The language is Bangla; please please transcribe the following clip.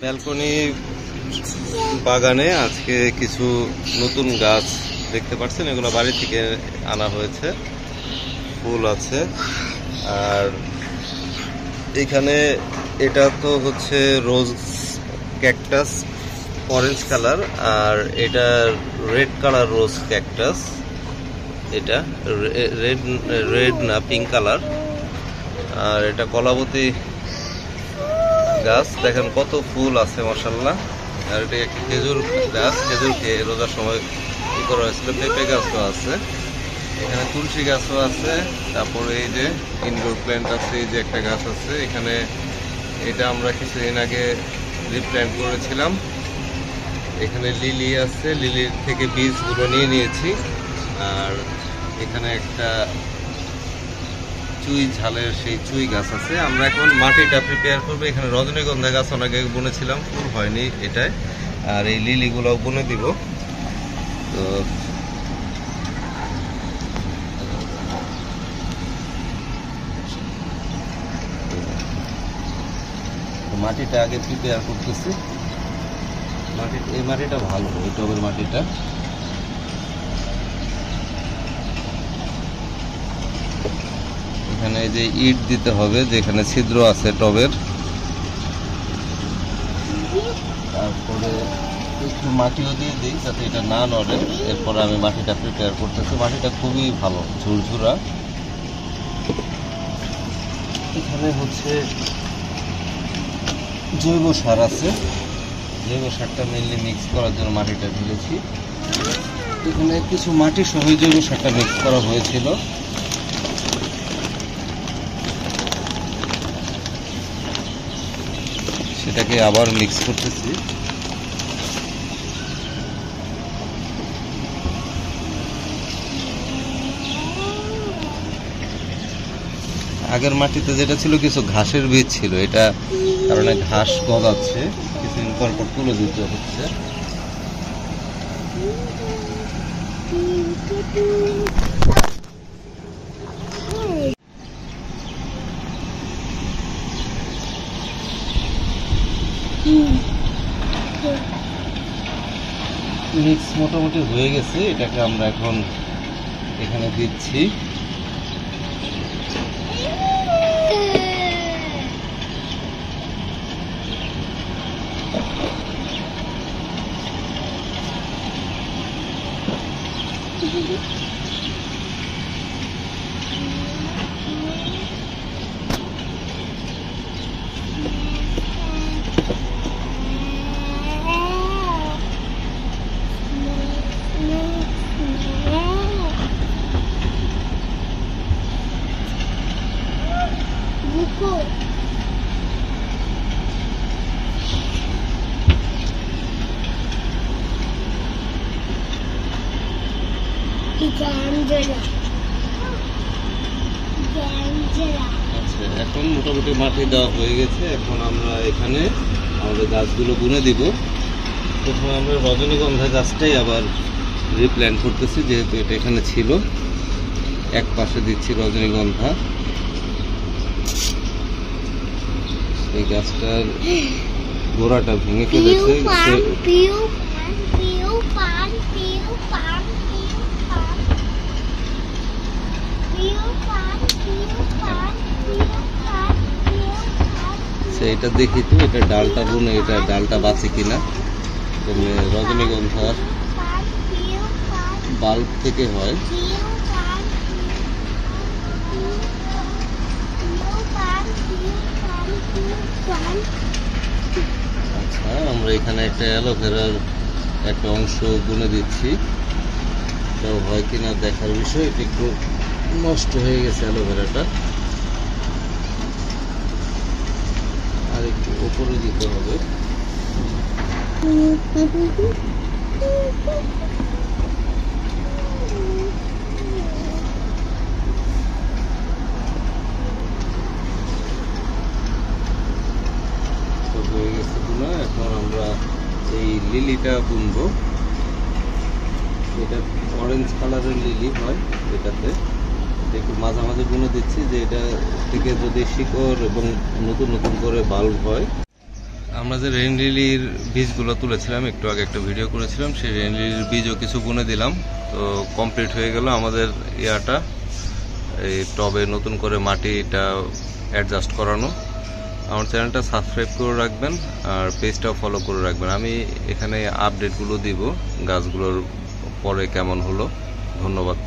ব্যালকনি বাগানে আজকে কিছু নতুন গাছ দেখতে পাচ্ছেন, এগুলো বাড়ি থেকে আনা হয়েছে। ফুল আছে, আর এখানে এটা তো হচ্ছে রোজ ক্যাকটাস, অরেঞ্জ কালার, আর এটা রেড কালার রোজ ক্যাকটাস। এটা রেড না, পিঙ্ক কালার। আর এটা কলাবতী গাছ, দেখেন কত ফুল আছে মাশাআল্লাহ। আর এটা একটা খেজুর গাছ, খেজুর খেয়ে রোজার সময় কি করা হয়েছিল। পেঁপে গাছও আছে, এখানে তুলসী গাছও আছে। তারপরে এই যে ইনডোর প্ল্যান্ট আছে, এই যে একটা গাছ আছে এখানে। এটা আমরা কিছুদিন আগে রিপ্ল্যান্ট করেছিলাম। এখানে লিলি আছে, লিলির থেকে বীজগুলো নিয়ে নিয়েছি। আর এখানে একটা চুই ঝালের সেই চুই গাছ আছে। আমরা এখন মাটিটা প্রিপেয়ার করবো। এখানে রজনীগন্ধা গাছ অনেক আগে বুনেছিলাম, ফুল হয়নি এটায়। আর এই লিলিগুলোও বুনে দিব। তো মাটিটা আগে প্রিপেয়ার করতেছি। এই মাটিটা ভালো, এই টবের মাটিটা। এখানে যে ইট দিতে হবে, যেখানে ছিদ্র আছে টবের। তারপরে একটু মাটিও দিয়ে দিই যাতে এটা না নড়ে। এরপরে আমি মাটিটা প্রিপেয়ার করতেছি। মাটিটা খুবই ভালো, ঝুরঝুরা। এখানে হচ্ছে জৈব সার আছে, জৈব সারটা মেনলি মিক্স করার জন্য মাটিটা ঢেলেছি। এখানে কিছু মাটি সহ জৈব সারটা মিক্স করা হয়েছিল। সেটাকে আবার মিক্স করতেছি। আগের মাটিতে যেটা ছিল কিছু ঘাসের বীজ ছিল, এটা কারণে ঘাস গজাচ্ছে, কিছুদিন পর পর তুলে দিতে হচ্ছে। মিক্স মোটামুটি হয়ে গেছে। এটাকে আমরা এখন এখানে দিচ্ছি। আচ্ছা, এখন মোটামুটি মাটি দেওয়া হয়ে গেছে। এখন আমরা এখানে আমাদের গাছগুলো বুনে দিব। প্রথমে আমরা রজনীগন্ধা গাছটাই আবার রিপ্ল্যান্ট করতেছি, যেহেতু এটা এখানে ছিল। এক পাশে দিচ্ছি রজনীগন্ধা। এই গাছটার গোড়াটা ভেঙে ফেলেছে। এটা দেখি তো, এটা ডালটা বুনে, এটা ডালটা বাঁচে কিনা। রজনীগন্ধার বাল্ব থেকে হয়। আচ্ছা, আমরা এখানে একটা অ্যালোভেরার একটা অংশ বুনে দিচ্ছি। এটাও হয় কিনা দেখার বিষয়। এটা একটু নষ্ট হয়ে গেছে অ্যালোভেরাটা, আর একটু উপরে দিতে হবে। হয়ে গেছে বুনা। এখন আমরা এই লিলিটা বুনবো। এটা অরেঞ্জ কালারের লিলি হয় এটাতে। একটু মাঝামাঝি বুনে দিচ্ছি, যে এটা থেকে যদি শিকড় এবং নতুন নতুন করে বাল্ব হয়। আমরা যে রেইন লিলির বীজগুলো তুলেছিলাম, একটু আগে একটা ভিডিও করেছিলাম, সেই রেইন লিলির বীজও কিছু বুনে দিলাম। তো কমপ্লিট হয়ে গেল আমাদের ইয়াটা, এই টবে নতুন করে মাটিটা অ্যাডজাস্ট করানো। আমার চ্যানেলটা সাবস্ক্রাইব করে রাখবেন আর পেজটাও ফলো করে রাখবেন। আমি এখানে আপডেটগুলো দিব গাছগুলোর পরে কেমন হলো। ধন্যবাদ।